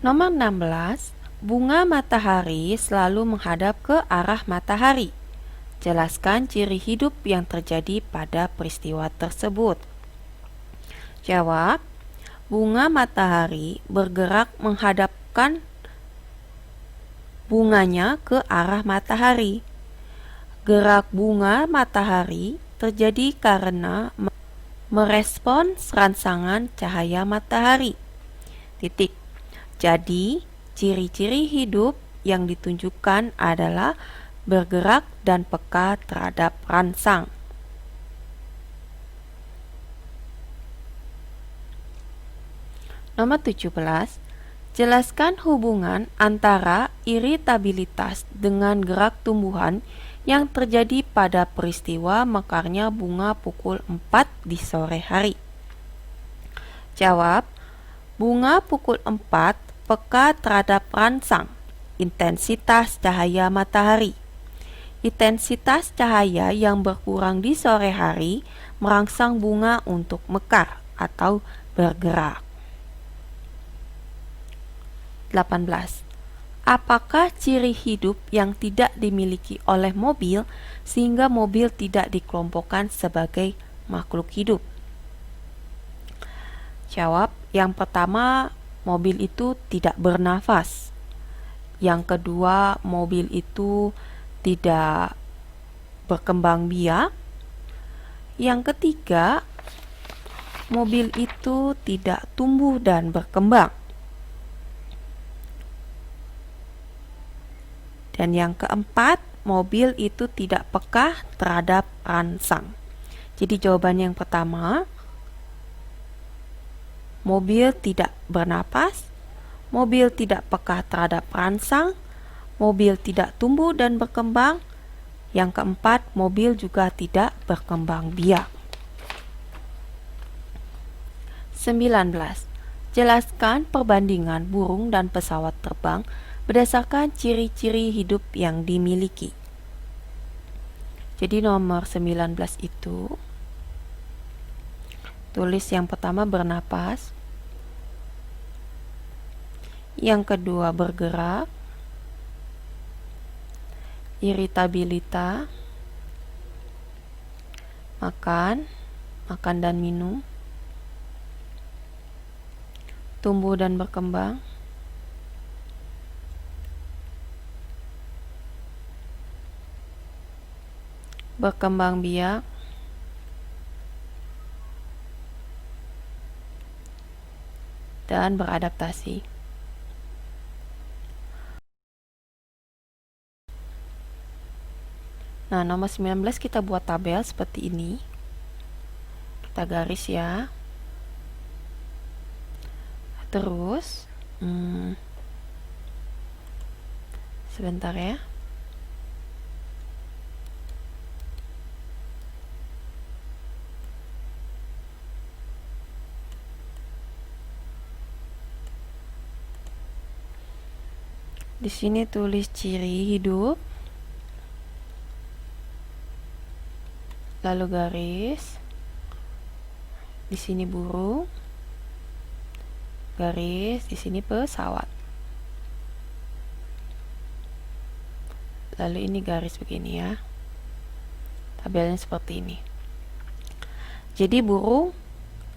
Nomor 16, bunga matahari selalu menghadap ke arah matahari. Jelaskan ciri hidup yang terjadi pada peristiwa tersebut. Jawab, bunga matahari bergerak menghadapkan bunganya ke arah matahari. Gerak bunga matahari terjadi karena merespon rangsangan cahaya matahari. Titik. Jadi, ciri-ciri hidup yang ditunjukkan adalah bergerak dan peka terhadap rangsang. Nomor 17, jelaskan hubungan antara iritabilitas dengan gerak tumbuhan yang terjadi pada peristiwa mekarnya bunga pukul 4 di sore hari. Jawab, bunga pukul 4 peka terhadap rangsang, intensitas cahaya matahari. Intensitas cahaya yang berkurang di sore hari merangsang bunga untuk mekar atau bergerak. 18. Apakah ciri hidup yang tidak dimiliki oleh mobil sehingga mobil tidak dikelompokkan sebagai makhluk hidup? Jawab, yang pertama, mobil itu tidak bernafas. Yang kedua, mobil itu tidak berkembang biak. Yang ketiga, mobil itu tidak tumbuh dan berkembang. Dan yang keempat, mobil itu tidak peka terhadap rangsang. Jadi jawaban yang pertama, mobil tidak bernapas, mobil tidak peka terhadap rangsang, mobil tidak tumbuh dan berkembang. Yang keempat, mobil juga tidak berkembang biak. 19. Jelaskan perbandingan burung dan pesawat terbang berdasarkan ciri-ciri hidup yang dimiliki. Jadi nomor 19 itu tulis yang pertama bernapas, yang kedua bergerak, iritabilitas, makan dan minum, tumbuh dan berkembang, berkembang biak, dan beradaptasi. Nah, nomor 19 kita buat tabel seperti ini. Kita garis ya. Terus, sebentar ya. Di sini tulis ciri hidup, lalu garis. Di sini burung, garis. Di sini pesawat. Lalu ini garis begini ya. Tabelnya seperti ini. Jadi burung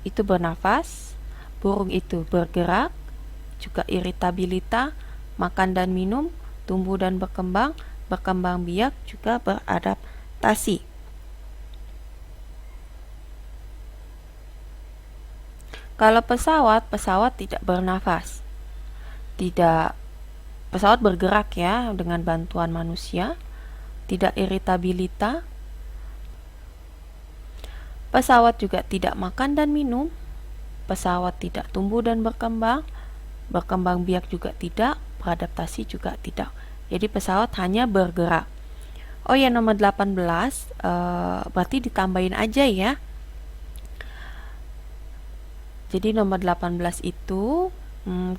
itu bernafas, burung itu bergerak, juga iritabilitas, makan dan minum, tumbuh dan berkembang, berkembang biak, juga beradaptasi. Kalau pesawat tidak bernafas. Pesawat bergerak ya dengan bantuan manusia, tidak iritabilitas. Pesawat juga tidak makan dan minum. Pesawat tidak tumbuh dan berkembang. Berkembang biak juga tidak, beradaptasi juga tidak. Jadi pesawat hanya bergerak. Oh ya, nomor 18 berarti ditambahin aja ya. Jadi nomor 18 itu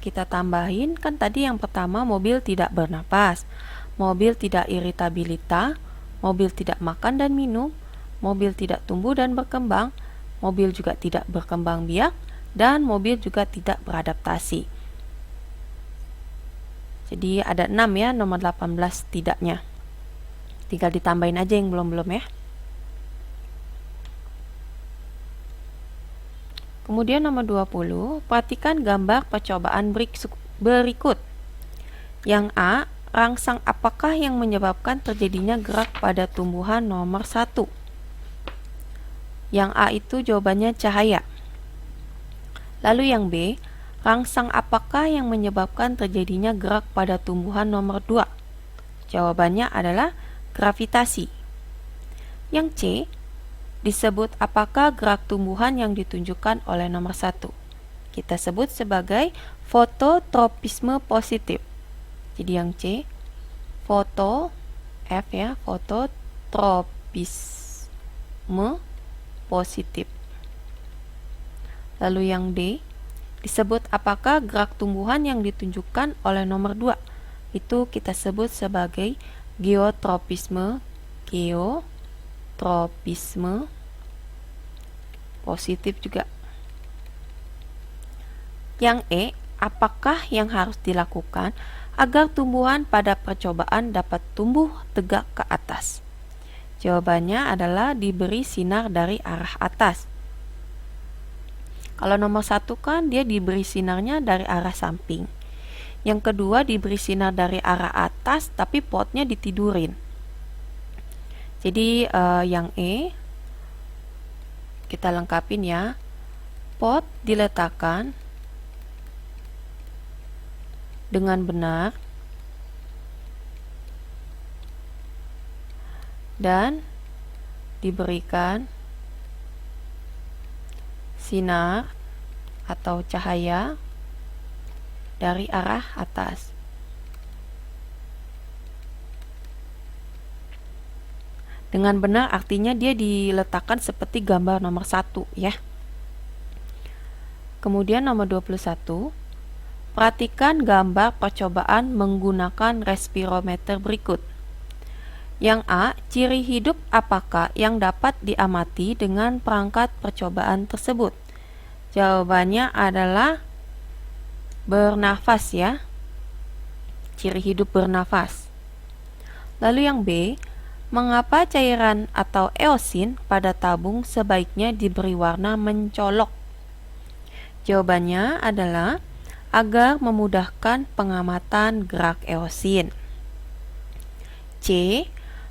kita tambahin, kan tadi yang pertama mobil tidak bernapas, mobil tidak iritabilitas, mobil tidak makan dan minum, mobil tidak tumbuh dan berkembang, mobil juga tidak berkembang biak, dan mobil juga tidak beradaptasi. Jadi ada 6 ya, nomor 18 tidaknya. Tinggal ditambahin aja yang belum-belum ya. Kemudian nomor 20, perhatikan gambar percobaan berikut. Yang A, rangsang apakah yang menyebabkan terjadinya gerak pada tumbuhan nomor 1? Yang A itu jawabannya cahaya. Lalu yang B, rangsang apakah yang menyebabkan terjadinya gerak pada tumbuhan nomor 2? Jawabannya adalah gravitasi. Yang C, disebut apakah gerak tumbuhan yang ditunjukkan oleh nomor 1? Kita sebut sebagai fototropisme positif. Jadi yang C, fototropisme positif. Lalu yang D, disebut apakah gerak tumbuhan yang ditunjukkan oleh nomor 2? Itu kita sebut sebagai geotropisme positif juga. Yang E, apakah yang harus dilakukan agar tumbuhan pada percobaan dapat tumbuh tegak ke atas? Jawabannya adalah diberi sinar dari arah atas. Kalau nomor 1 kan dia diberi sinarnya dari arah samping. Yang kedua diberi sinar dari arah atas tapi potnya ditidurin. Jadi yang E kita lengkapin ya. Pot diletakkan dengan benar dan diberikan sinar atau cahaya dari arah atas. Dengan benar artinya dia diletakkan seperti gambar nomor 1 ya. Kemudian nomor 21, perhatikan gambar percobaan menggunakan respirometer berikut. Yang A, ciri hidup apakah yang dapat diamati dengan perangkat percobaan tersebut? Jawabannya adalah bernafas ya. Ciri hidup bernafas. Lalu yang B, mengapa cairan atau eosin pada tabung sebaiknya diberi warna mencolok? Jawabannya adalah agar memudahkan pengamatan gerak eosin. C,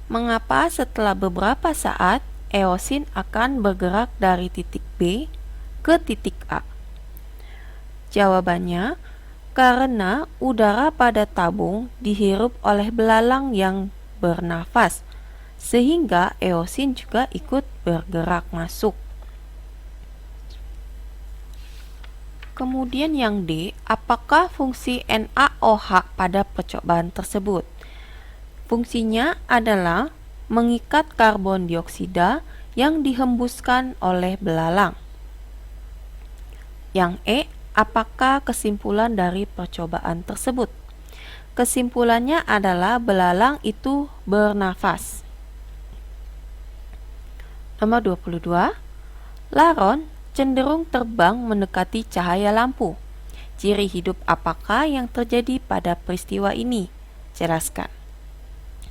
mengapa setelah beberapa saat eosin akan bergerak dari titik B ke titik A? Jawabannya, karena udara pada tabung dihirup oleh belalang yang bernafas, sehingga eosin juga ikut bergerak masuk. Kemudian yang D, apakah fungsi NaOH pada percobaan tersebut? Fungsinya adalah mengikat karbon dioksida yang dihembuskan oleh belalang. Yang E, apakah kesimpulan dari percobaan tersebut? Kesimpulannya adalah belalang itu bernafas. Nomor 22, laron cenderung terbang mendekati cahaya lampu. Ciri hidup apakah yang terjadi pada peristiwa ini? Jelaskan.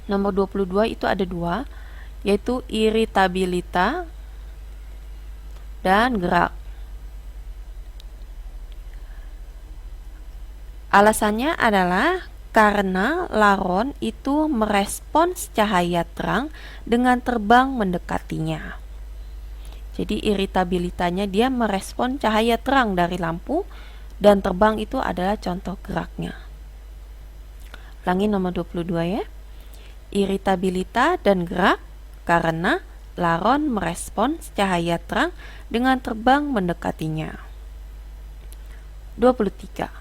Nomor 22 itu ada 2, yaitu iritabilitas dan gerak. Alasannya adalah karena laron itu merespons cahaya terang dengan terbang mendekatinya. Jadi iritabilitasnya dia merespon cahaya terang dari lampu dan terbang itu adalah contoh geraknya. Ulangi nomor 22 ya. Iritabilitas dan gerak karena laron merespons cahaya terang dengan terbang mendekatinya. 23.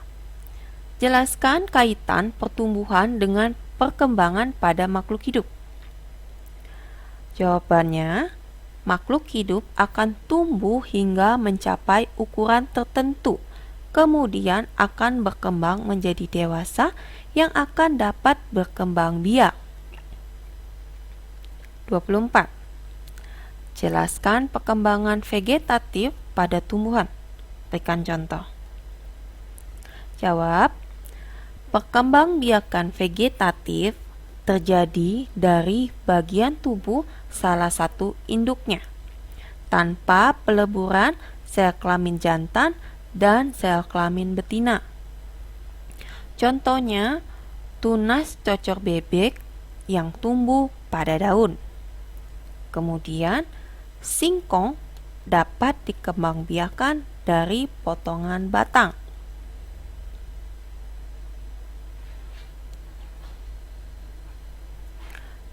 Jelaskan kaitan pertumbuhan dengan perkembangan pada makhluk hidup. Jawabannya, makhluk hidup akan tumbuh hingga mencapai ukuran tertentu, kemudian akan berkembang menjadi dewasa yang akan dapat berkembang biak. 24. Jelaskan perkembangan vegetatif pada tumbuhan. Berikan contoh. Jawab, Perkembangbiakan vegetatif terjadi dari bagian tubuh salah satu induknya, tanpa peleburan sel kelamin jantan dan sel kelamin betina. Contohnya, tunas cocor bebek yang tumbuh pada daun. Kemudian, singkong dapat dikembangbiakan dari potongan batang.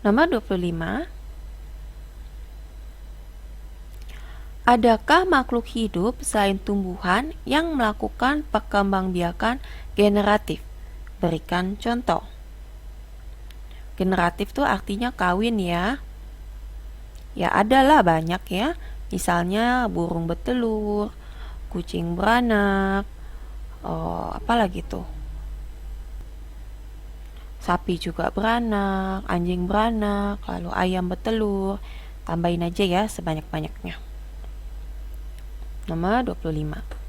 Nomor 25. Adakah makhluk hidup selain tumbuhan yang melakukan perkembangbiakan generatif? Berikan contoh. Generatif itu artinya kawin ya. Ya adalah banyak ya. Misalnya burung bertelur, kucing beranak, apalagi tuh? Sapi juga beranak, anjing beranak, lalu ayam bertelur. Tambahin aja ya sebanyak-banyaknya. Nomor 25.